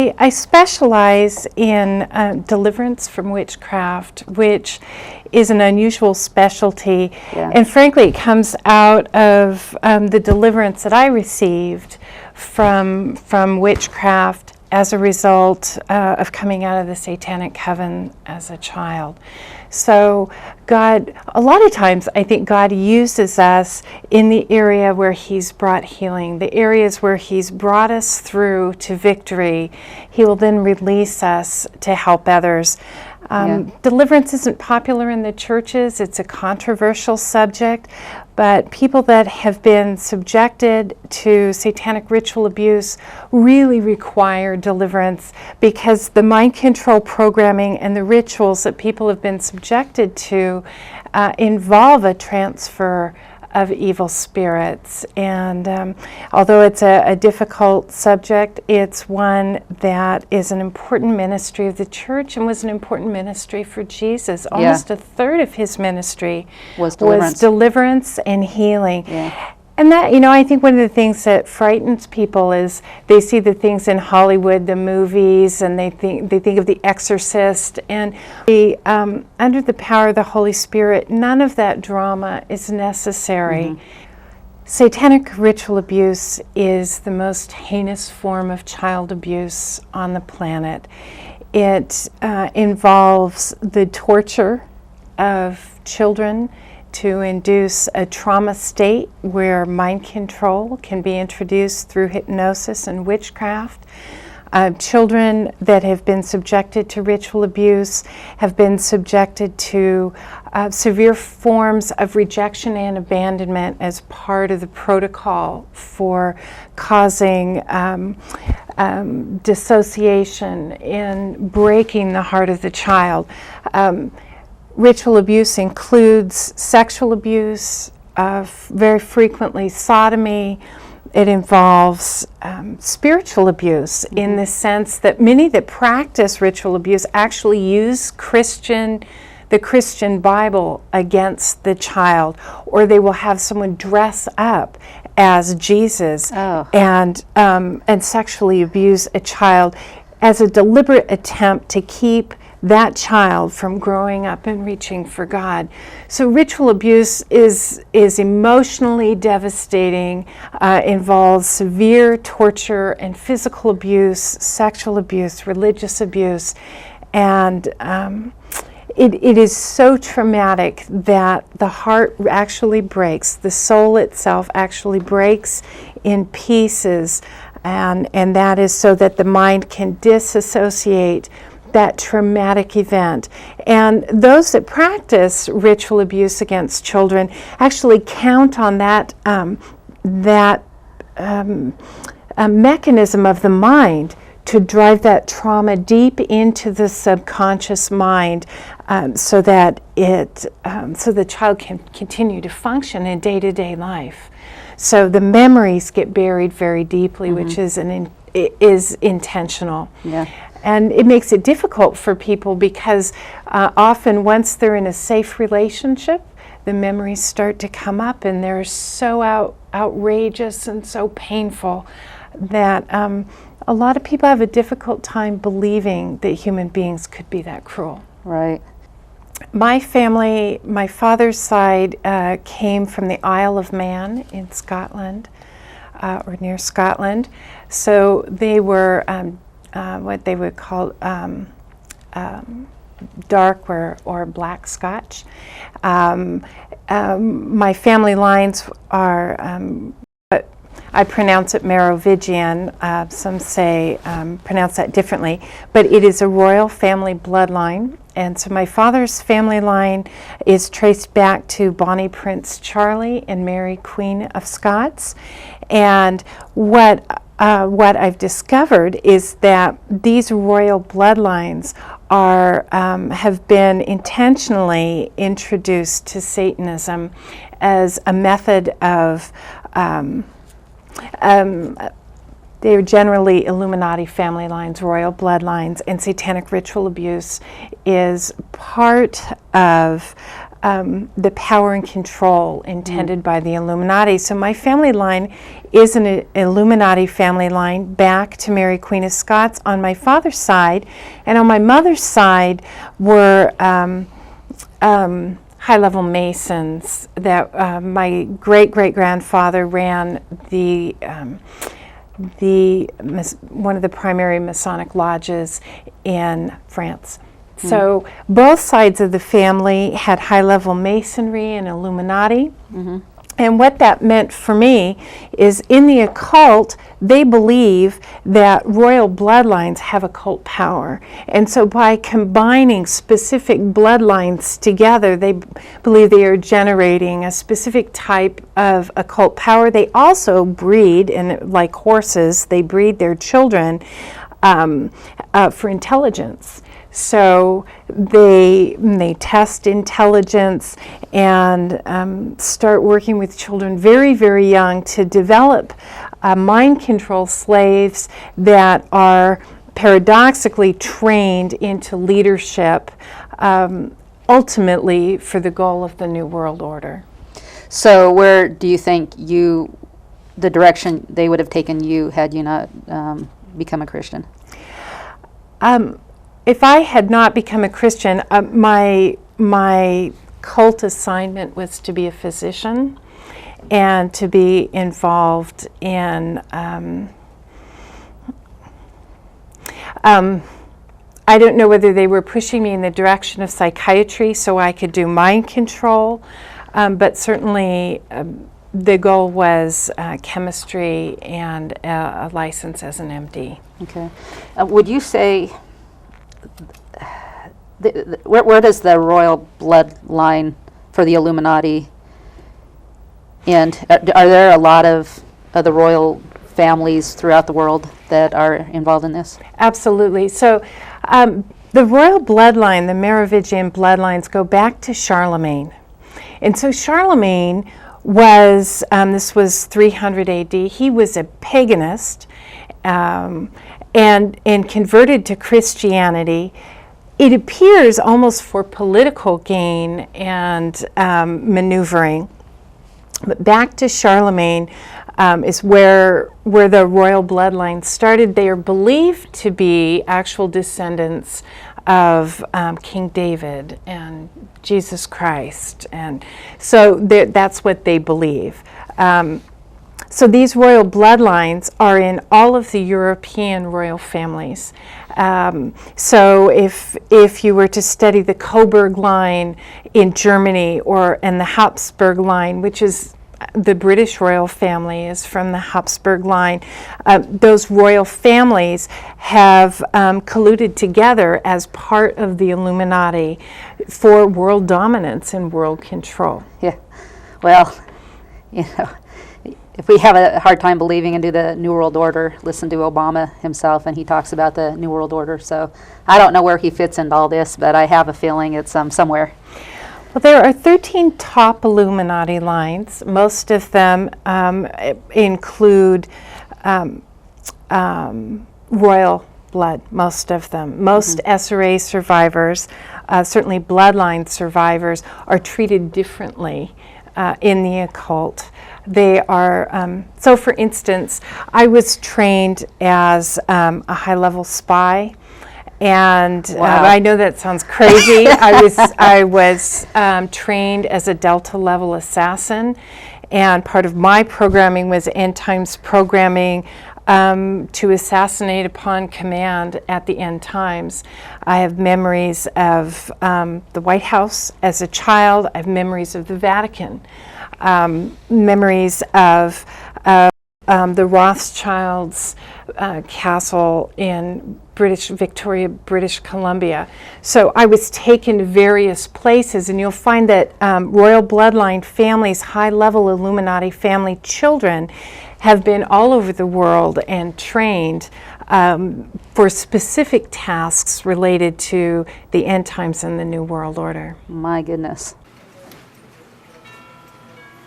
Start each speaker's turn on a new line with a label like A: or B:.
A: I specialize in deliverance from witchcraft, which is an unusual specialty.
B: Yeah.
A: And frankly, it comes out of the deliverance that I received from witchcraft as a result of coming out of the Satanic coven as a child. So God, a lot of times I think God uses us in the area where He's brought healing, the areas where He's brought us through to victory. He will then release us to help others. Deliverance isn't popular in the churches. It's a controversial subject, but people that have been subjected to satanic ritual abuse really require deliverance, because the mind control programming and the rituals that people have been subjected to involve a transfer of evil spirits. And although it's a difficult subject, it's one that is an important ministry of the church and was an important ministry for Jesus. Almost a third of His ministry was deliverance and healing.
B: Yeah.
A: And that, I think one of the things that frightens people is they see the things in Hollywood, the movies, and they think of The Exorcist, and under the power of the Holy Spirit, none of that drama is necessary. Mm-hmm. Satanic ritual abuse is the most heinous form of child abuse on the planet. It involves the torture of children to induce a trauma state where mind control can be introduced through hypnosis and witchcraft. Children that have been subjected to ritual abuse have been subjected to severe forms of rejection and abandonment as part of the protocol for causing dissociation and breaking the heart of the child. Ritual abuse includes sexual abuse, very frequently sodomy. It involves spiritual abuse, mm-hmm. in the sense that many that practice ritual abuse actually use the Christian Bible against the child, or they will have someone dress up as Jesus and sexually abuse a child as a deliberate attempt to keep that child from growing up and reaching for God. So ritual abuse is emotionally devastating, involves severe torture and physical abuse, sexual abuse, religious abuse, and it is so traumatic that the heart actually breaks, the soul itself actually breaks in pieces, and that is so that the mind can disassociate that traumatic event. And those that practice ritual abuse against children actually count on that mechanism of the mind to drive that trauma deep into the subconscious mind, so that the child can continue to function in day-to-day life. So the memories get buried very deeply, mm-hmm. which is intentional.
B: Yeah.
A: And it makes it difficult for people because often once they're in a safe relationship, the memories start to come up, and they're so outrageous and so painful that a lot of people have a difficult time believing that human beings could be that cruel.
B: Right.
A: My family, my father's side, came from the Isle of Man in Scotland, or near Scotland. So they were what they would call dark or black Scotch. My family lines are, I pronounce it Merovingian, some say pronounce that differently, but it is a royal family bloodline. And so my father's family line is traced back to Bonnie Prince Charlie and Mary Queen of Scots. And what I've discovered is that these royal bloodlines have been intentionally introduced to Satanism as a method of they're generally Illuminati family lines, royal bloodlines, and satanic ritual abuse is part of the power and control intended by the Illuminati. So my family line is an Illuminati family line back to Mary Queen of Scots on my father's side, and on my mother's side were high-level Masons that my great-great-grandfather ran one of the primary Masonic lodges in France. So both sides of the family had high-level Masonry and Illuminati. And what that meant for me is in the occult, they believe that royal bloodlines have occult power. And so by combining specific bloodlines together, they believe they are generating a specific type of occult power. They also breed, and like horses, they breed their children for intelligence. So they test intelligence and start working with children very, very young to develop mind control slaves that are paradoxically trained into leadership, ultimately for the goal of the New World Order.
B: So where do you think the direction they would have taken you had you not become a Christian?
A: If I had not become a Christian, my cult assignment was to be a physician and to be involved in, I don't know whether they were pushing me in the direction of psychiatry so I could do mind control, but certainly the goal was chemistry and a license as an MD.
B: Okay. Would you say, where does the royal bloodline for the Illuminati end? Are there a lot of the royal families throughout the world that are involved in this?
A: Absolutely. So the royal bloodline, the Merovingian bloodlines, go back to Charlemagne. And so Charlemagne was, this was 300 AD, he was a paganist and converted to Christianity. It appears almost for political gain and maneuvering. But back to Charlemagne is where the royal bloodline started. They are believed to be actual descendants of King David and Jesus Christ. And so that's what they believe. So these royal bloodlines are in all of the European royal families. So if you were to study the Coburg line in Germany and the Habsburg line, which is the British royal family is from the Habsburg line, those royal families have colluded together as part of the Illuminati for world dominance and world control.
B: Yeah. Well, if we have a hard time believing into the New World Order, listen to Obama himself, and he talks about the New World Order. So I don't know where he fits into all this, but I have a feeling it's somewhere.
A: Well, there are 13 top Illuminati lines. Most of them include royal blood, most of them. Most SRA survivors, certainly bloodline survivors, are treated differently in the occult. They are, so for instance, I was trained as a high-level spy, and
B: wow.
A: I know that sounds crazy. I was trained as a Delta-level assassin, and part of my programming was end times programming to assassinate upon command at the end times. I have memories of the White House as a child. I have memories of the Vatican. Memories of the Rothschilds' castle in Victoria, British Columbia. So I was taken to various places, and you'll find that royal bloodline families, high-level Illuminati family children, have been all over the world and trained for specific tasks related to the end times and the New World Order.
B: My goodness.